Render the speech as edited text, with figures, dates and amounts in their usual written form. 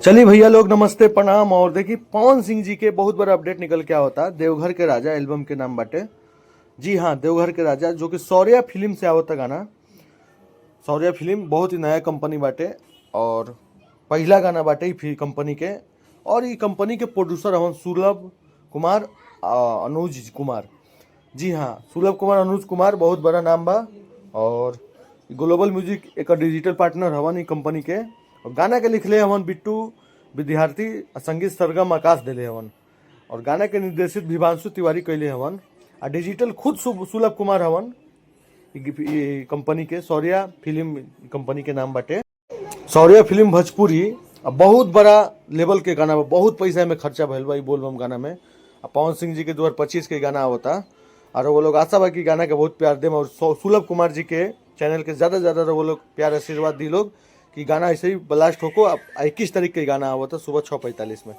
चलिए भैया लोग, नमस्ते प्रणाम। और देखिए पवन सिंह जी के बहुत बड़ा अपडेट निकल के आवता। देवघर के राजा एल्बम के नाम बाटे। जी हाँ, देवघर के राजा, जो कि शौर्या फिल्म से आवता गाना। शौर्या फिल्म बहुत ही नया कंपनी बाटे और पहला गाना बाटे ई कंपनी के। और ई कंपनी के प्रोड्यूसर हवन सुलभ कुमार, अनुज कुमार। जी हाँ, सुलभ कुमार, अनुज कुमार बहुत बड़ा नाम बा। और ग्लोबल म्यूजिक एक डिजिटल पार्टनर हवन ई कंपनी के। और गाना के लिखले हवन बिट्टू विद्यार्थी, संगीत सरगम आकाश दिले हवन। और गाना के निर्देशित विभांशु तिवारी कैले हवन। आ डिजिटल खुद सुलभ कुमार हवन ई कंपनी के। शौर्या फिल्म कंपनी के नाम बाटे। शौर्या फिल्म भोजपुरी बहुत बड़ा लेवल के गाना बा। बहुत पैसा में खर्चा भइल बा ई बोलबम गाना में। पवन सिंह जी के 2025 के गाना होता। और वो लोग आशा बा कि गाना के बहुत प्यार देम। और सुलभ कुमार जी के चैनल के ज़्यादा से ज़्यादा वो लोग प्यार आशीर्वाद दी लोग कि गाना ऐसे ही ब्लास्ट होको। 21 तारीख के गाना आवता सुबह 6:45 में।